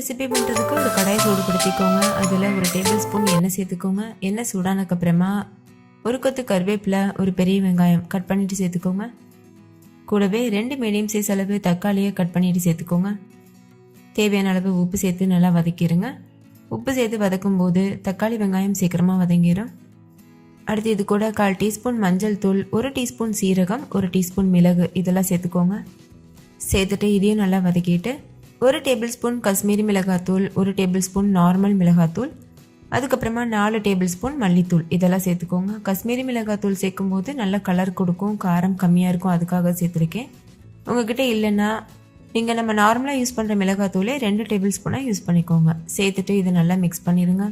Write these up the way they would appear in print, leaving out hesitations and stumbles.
Recipe பண்ணுறதுக்கு ஒரு கடாயை சூடுபடுத்திக்கோங்க. அதில் ஒரு டேபிள் ஸ்பூன் எண்ணெய் சேர்த்துக்கோங்க. எண்ணெய் சூடானதுக்கப்புறமா ஒரு கொத்து கருவேப்பிலை, ஒரு பெரிய வெங்காயம் கட் பண்ணிவிட்டு சேர்த்துக்கோங்க. கூடவே 2 மீடியம் சைஸ் அளவு தக்காளியை கட் பண்ணிவிட்டு சேர்த்துக்கோங்க. தேவையான அளவு உப்பு சேர்த்து நல்லா வதக்கிடுங்க. உப்பு சேர்த்து வதக்கும் போது தக்காளி வெங்காயம் சீக்கிரமாக வதங்கிடும். அடுத்து இது கூட 1/4 டீஸ்பூன் மஞ்சள் தூள், 1 டீஸ்பூன் சீரகம், 1 டீஸ்பூன் மிளகு இதெல்லாம் சேர்த்துக்கோங்க. சேர்த்துட்டு இதையும் நல்லா வதக்கிட்டு 1 டேபிள் ஸ்பூன் காஷ்மீரி மிளகாத்தூள், 1 டேபிள் ஸ்பூன் நார்மல் மிளகாத்தூள், அதுக்கப்புறமா 4 டேபிள் ஸ்பூன் மல்லித்தூள் இதெல்லாம் சேர்த்துக்கோங்க. காஷ்மீரி மிளகாத்தூள் சேர்க்கும் போது நல்ல கலர் கொடுக்கும், காரம் கம்மியாக இருக்கும், அதுக்காக சேர்த்துருக்கேன். உங்ககிட்ட இல்லைன்னா நீங்கள் நம்ம நார்மலாக யூஸ் பண்ணுற மிளகாத்தூளே 2 டேபிள் ஸ்பூனாக யூஸ் பண்ணிக்கோங்க. சேர்த்துட்டு இதை நல்லா மிக்ஸ் பண்ணிடுங்க.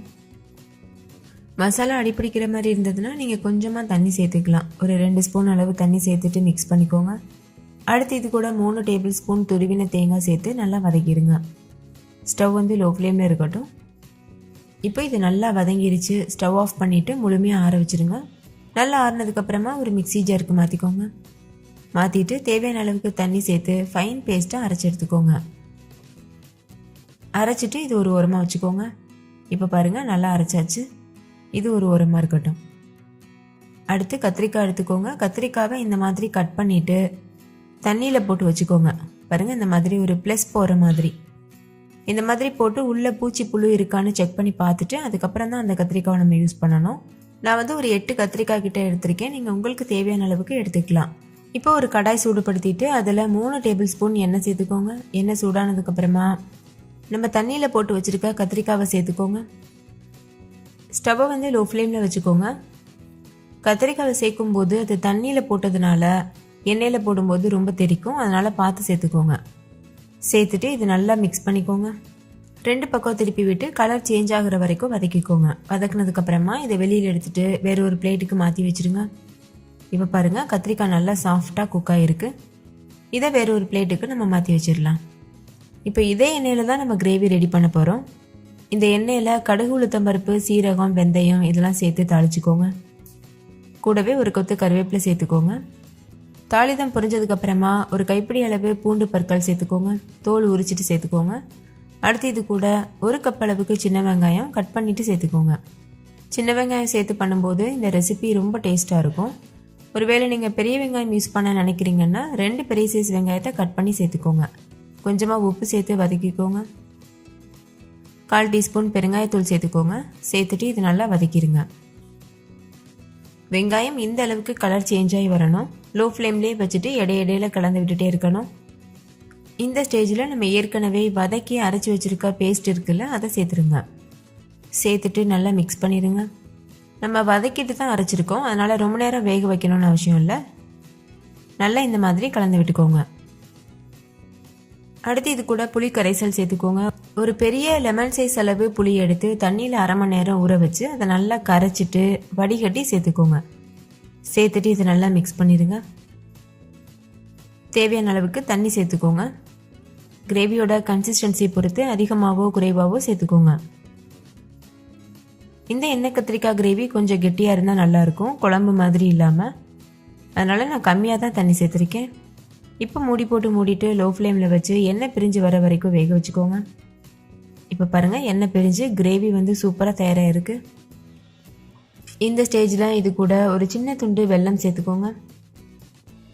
மசாலா அடிப்பிடிக்கிற மாதிரி இருந்ததுன்னா நீங்கள் கொஞ்சமாக தண்ணி சேர்த்துக்கலாம். ஒரு 2 ஸ்பூன் அளவு தண்ணி சேர்த்துட்டு மிக்ஸ் பண்ணிக்கோங்க. அடுத்து இது கூட 3 டேபிள் ஸ்பூன் துருவின தேங்காய் சேர்த்து நல்லா வதக்கிடுங்க. ஸ்டவ் லோ ஃப்ளேமில் இருக்கட்டும். இப்போ இது நல்லா வதங்கிருச்சு. ஸ்டவ் ஆஃப் பண்ணிவிட்டு முழுமையாக ஆற வச்சுருங்க. நல்லா ஆறினதுக்கப்புறமா ஒரு மிக்ஸி ஜாருக்கு மாற்றிக்கோங்க. மாற்றிட்டு தேவையான அளவுக்கு தண்ணி சேர்த்து ஃபைன் பேஸ்ட்டாக அரைச்சி எடுத்துக்கோங்க. அரைச்சிட்டு இது ஒரு ஓரமாக வச்சுக்கோங்க. இப்போ பாருங்கள் நல்லா அரைச்சாச்சு. இது ஒரு ஓரமாக இருக்கட்டும். அடுத்து கத்திரிக்காய் எடுத்துக்கோங்க. கத்திரிக்காவை இந்த மாதிரி கட் பண்ணிவிட்டு தண்ணியில் போட்டு வச்சுக்கோங்க. பாருங்கள் இந்த மாதிரி ஒரு ப்ளஸ் போகிற மாதிரி இந்த மாதிரி போட்டு உள்ளே பூச்சி புழு இருக்கான்னு செக் பண்ணி பார்த்துட்டு அதுக்கப்புறம் தான் அந்த கத்திரிக்காவை நம்ம யூஸ் பண்ணணும். நான் ஒரு 8 கத்திரிக்காய் கிட்ட எடுத்திருக்கேன். நீங்கள் உங்களுக்கு தேவையான அளவுக்கு எடுத்துக்கலாம். இப்போ ஒரு கடாய் சூடுபடுத்திட்டு அதில் 3 டேபிள் ஸ்பூன் எண்ணெய் சேர்த்துக்கோங்க. எண்ணெய் சூடானதுக்கப்புறமா நம்ம தண்ணியில் போட்டு வச்சுருக்க கத்திரிக்காவை சேர்த்துக்கோங்க. ஸ்டவ்வை லோ ஃப்ளேமில் வச்சுக்கோங்க. கத்திரிக்காவை சேர்க்கும் போது அது தண்ணியில் போட்டதுனால எண்ணெயில் போடும்போது ரொம்ப தெரிக்கும், அதனால் பார்த்து சேர்த்துக்கோங்க. சேர்த்துட்டு இது நல்லா மிக்ஸ் பண்ணிக்கோங்க. 2 பக்கம் திருப்பி விட்டு கலர் சேஞ்ச் ஆகிற வரைக்கும் வதக்கிக்கோங்க. வதக்கினதுக்கப்புறமா இதை வெளியில் எடுத்துகிட்டு வேறு ஒரு பிளேட்டுக்கு மாற்றி வச்சுருங்க. இப்போ பாருங்கள் கத்திரிக்காய் நல்லா சாஃப்டாக குக் ஆகிருக்கு. இதை வேறு ஒரு பிளேட்டுக்கு நம்ம மாற்றி வச்சிடலாம். இப்போ இதே எண்ணெயில் தான் நம்ம கிரேவி ரெடி பண்ண போகிறோம். இந்த எண்ணெயில் கடுகு, உளுத்தம்பருப்பு, சீரகம், வெந்தயம் இதெல்லாம் சேர்த்து தாளிச்சுக்கோங்க. கூடவே ஒரு கொத்து கருவேப்பிலை சேர்த்துக்கோங்க. தாளிதம் பொரிஞ்சதுக்கப்புறமா ஒரு கைப்பிடி அளவு பூண்டு பற்கள் சேர்த்துக்கோங்க. தோல் உரிச்சிட்டு சேர்த்துக்கோங்க. அடுத்து இது கூட 1 கப் அளவுக்கு சின்ன வெங்காயம் கட் பண்ணிவிட்டு சேர்த்துக்கோங்க. சின்ன வெங்காயம் சேர்த்து பண்ணும்போது இந்த ரெசிபி ரொம்ப டேஸ்ட்டாக இருக்கும். ஒருவேளை நீங்கள் பெரிய வெங்காயம் யூஸ் பண்ண நினைக்கிறீங்கன்னா 2 பெரிய சைஸ் வெங்காயத்தை கட் பண்ணி சேர்த்துக்கோங்க. கொஞ்சமாக உப்பு சேர்த்து வதக்கிக்கோங்க. 1/4 டீஸ்பூன் பெருங்காயத்தூள் சேர்த்துக்கோங்க. சேர்த்துட்டு இது நல்லா வதக்கிடுங்க. வெங்காயம் இந்த அளவுக்கு கலர் சேஞ்ச் ஆகி வரணும். லோ ஃப்ளேம்லேயே வச்சுட்டு இடையிடையில கலந்து விட்டுட்டே இருக்கணும். இந்த ஸ்டேஜில் நம்ம ஏற்கனவே வதக்கி அரைச்சி வச்சுருக்க பேஸ்ட் இருக்குல்ல, அதை சேர்த்துருங்க. சேர்த்துட்டு நல்லா மிக்ஸ் பண்ணிடுங்க. நம்ம வதக்கிட்டு தான் அரைச்சிருக்கோம், அதனால் ரொம்ப நேரம் வேக வைக்கணும்னு அவசியம் இல்லை. நல்லா இந்த மாதிரி கலந்து விட்டுக்கோங்க. அடுத்து இது கூட புளி கரைசல் சேர்த்துக்கோங்க. ஒரு பெரிய லெமன் சைஸ் அளவு புளி எடுத்து தண்ணியில் 1/2 மணி நேரம் ஊற வச்சு அதை நல்லா கரைச்சிட்டு வடிகட்டி சேர்த்துக்கோங்க. சேர்த்துட்டு இதை நல்லா மிக்ஸ் பண்ணிடுங்க. தேவையான அளவுக்கு தண்ணி சேர்த்துக்கோங்க. கிரேவியோட கன்சிஸ்டன்சி பொறுத்து அதிகமாகவோ குறைவாகவோ சேர்த்துக்கோங்க. இந்த எண்ணெய் கத்திரிக்காய் கிரேவி கொஞ்சம் கெட்டியாக இருந்தால் நல்லாயிருக்கும், குழம்பு மாதிரி இல்லாமல். அதனால் நான் கம்மியாக தான் தண்ணி சேர்த்துருக்கேன். இப்போ மூடி போட்டு மூடிட்டு லோ ஃப்ளேமில் வச்சு எண்ணெய் பிரிஞ்சு வர வரைக்கும் வேக வச்சுக்கோங்க. இப்போ பாருங்கள் எண்ணெய் பிரிஞ்சு கிரேவி சூப்பராக தயாராக இருக்குது. இந்த ஸ்டேஜில் இது கூட ஒரு சின்ன துண்டு வெல்லம் சேர்த்துக்கோங்க.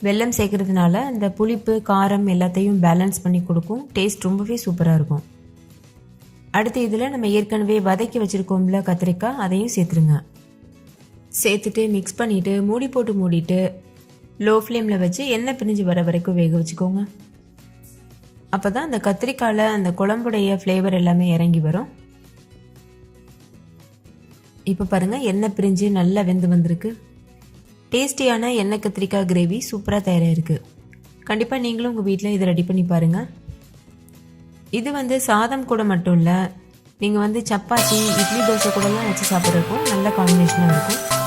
வெல்லம் சேர்க்கறதுனால இந்த புளிப்பு, காரம் எல்லாத்தையும் பேலன்ஸ் பண்ணி கொடுக்கும். டேஸ்ட் ரொம்பவே சூப்பராக இருக்கும். அடுத்து இதில் நம்ம ஏற்கனவே வதக்கி வச்சுருக்கோம்ல கத்திரிக்காய், அதையும் சேர்த்துருங்க. சேர்த்துட்டு மிக்ஸ் பண்ணிவிட்டு மூடி போட்டு மூடிட்டு லோ ஃப்ளேமில் வச்சு எண்ணெய் பிரிஞ்சு வர வரைக்கும் வேக வச்சுக்கோங்க. அப்போ தான் அந்த கத்திரிக்காயில் அந்த குழம்புடைய ஃப்ளேவர் எல்லாமே இறங்கி வரும். இப்போ பாருங்கள் எண்ணெய் பிரிஞ்சு நல்லா வெந்து வந்திருக்கு. டேஸ்டியான எண்ணெய் கத்திரிக்காய் கிரேவி சூப்பராக தயாராக இருக்குது. கண்டிப்பாக நீங்களும் உங்கள் வீட்டில் இதை ரெடி பண்ணி பாருங்கள். இது சாதம் கூட மட்டும் இல்லை, நீங்கள் சப்பாத்தி, இட்லி, தோசை கூடலாம் வச்சு சாப்பிட்றதுக்கும் நல்ல காம்பினேஷனாக இருக்கும்.